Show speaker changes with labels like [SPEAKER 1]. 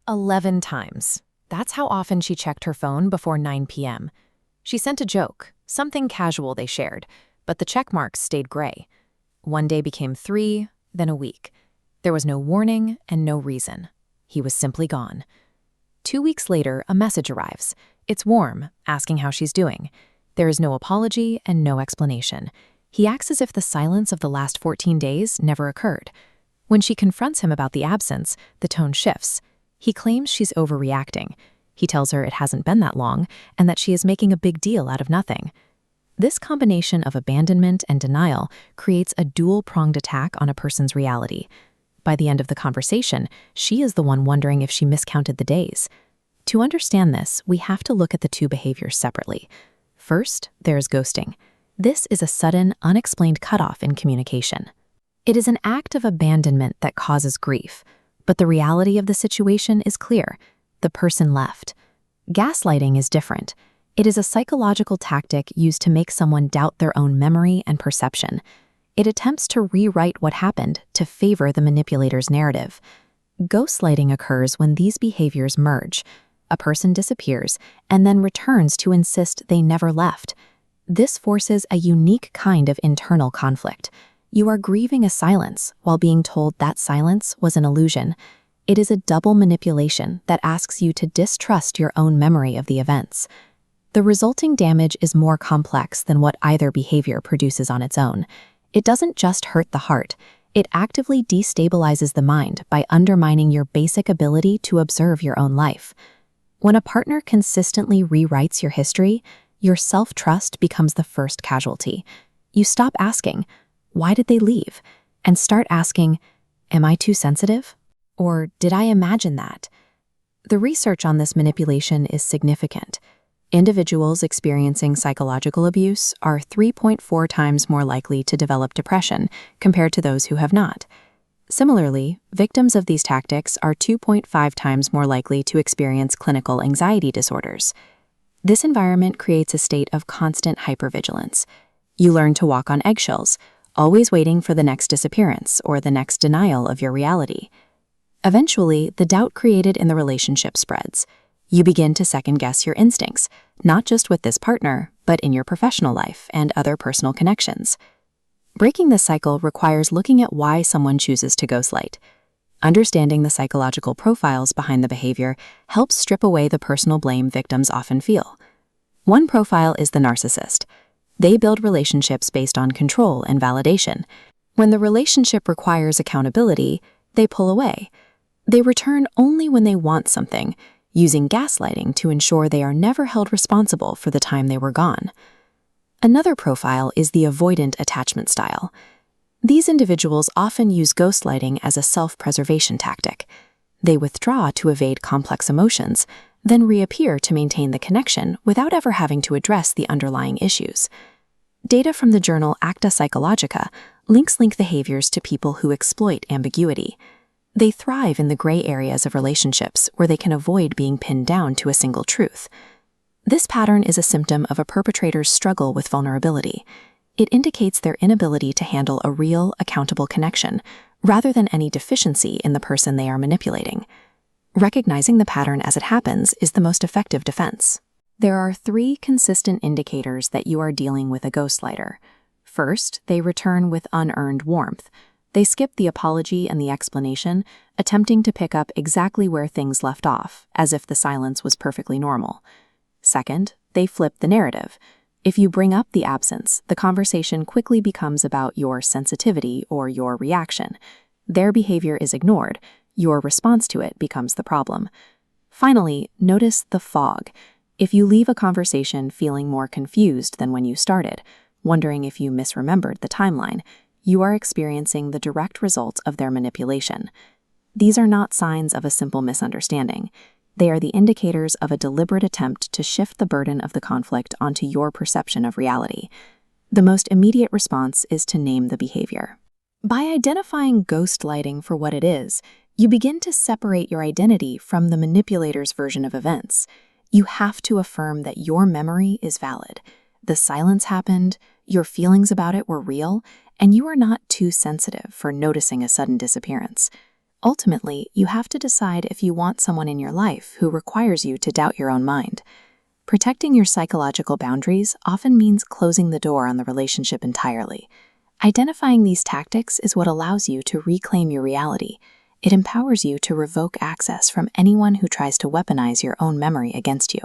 [SPEAKER 1] 11 times. That's how often she checked her phone before 9 p.m. She sent a joke, something casual they shared, but the check marks stayed gray. One day became 3, then a week. There was no warning and no reason. He was simply gone. 2 weeks later, a message arrives. It's warm, asking how she's doing. There is no apology and no explanation. He acts as if the silence of the last 14 days never occurred. When she confronts him about the absence, the tone shifts. He claims she's overreacting. He tells her it hasn't been that long and that she is making a big deal out of nothing. This combination of abandonment and denial creates a dual-pronged attack on a person's reality. By the end of the conversation, she is the one wondering if she miscounted the days. To understand this, we have to look at the two behaviors separately. First, there's ghosting. This is a sudden, unexplained cutoff in communication. It is an act of abandonment that causes grief, but the reality of the situation is clear. The person left. Gaslighting is different. It is a psychological tactic used to make someone doubt their own memory and perception. It attempts to rewrite what happened to favor the manipulator's narrative. Ghostlighting occurs when these behaviors merge. A person disappears and then returns to insist they never left. This forces a unique kind of internal conflict. You are grieving a silence while being told that silence was an illusion. It is a double manipulation that asks you to distrust your own memory of the events. The resulting damage is more complex than what either behavior produces on its own. It doesn't just hurt the heart. It actively destabilizes the mind by undermining your basic ability to observe your own life. When a partner consistently rewrites your history, your self-trust becomes the first casualty. You stop asking, "Why did they leave?" and start asking, "Am I too sensitive? Or did I imagine that?" The research on this manipulation is significant. Individuals experiencing psychological abuse are 3.4 times more likely to develop depression compared to those who have not. Similarly, victims of these tactics are 2.5 times more likely to experience clinical anxiety disorders. This environment creates a state of constant hypervigilance. You learn to walk on eggshells, always waiting for the next disappearance or the next denial of your reality. Eventually, the doubt created in the relationship spreads. You begin to second-guess your instincts, not just with this partner, but in your professional life and other personal connections. Breaking this cycle requires looking at why someone chooses to ghostlight. Understanding the psychological profiles behind the behavior helps strip away the personal blame victims often feel. One profile is the narcissist. They build relationships based on control and validation. When the relationship requires accountability, they pull away. They return only when they want something, using gaslighting to ensure they are never held responsible for the time they were gone. Another profile is the avoidant attachment style. These individuals often use ghostlighting as a self-preservation tactic. They withdraw to evade complex emotions, then reappear to maintain the connection without ever having to address the underlying issues. Data from the journal Acta Psychologica links link behaviors to people who exploit ambiguity. They thrive in the gray areas of relationships where they can avoid being pinned down to a single truth. This pattern is a symptom of a perpetrator's struggle with vulnerability. It indicates their inability to handle a real, accountable connection, rather than any deficiency in the person they are manipulating. Recognizing the pattern as it happens is the most effective defense. There are 3 consistent indicators that you are dealing with a ghostlighter. First, they return with unearned warmth. They skip the apology and the explanation, attempting to pick up exactly where things left off, as if the silence was perfectly normal. Second, they flip the narrative. If you bring up the absence, the conversation quickly becomes about your sensitivity or your reaction. Their behavior is ignored. Your response to it becomes the problem. Finally, notice the fog. If you leave a conversation feeling more confused than when you started, wondering if you misremembered the timeline, you are experiencing the direct results of their manipulation. These are not signs of a simple misunderstanding. They are the indicators of a deliberate attempt to shift the burden of the conflict onto your perception of reality. The most immediate response is to name the behavior. By identifying ghostlighting for what it is, you begin to separate your identity from the manipulator's version of events. You have to affirm that your memory is valid. The silence happened, your feelings about it were real, and you are not too sensitive for noticing a sudden disappearance. Ultimately, you have to decide if you want someone in your life who requires you to doubt your own mind. Protecting your psychological boundaries often means closing the door on the relationship entirely. Identifying these tactics is what allows you to reclaim your reality. It empowers you to revoke access from anyone who tries to weaponize your own memory against you.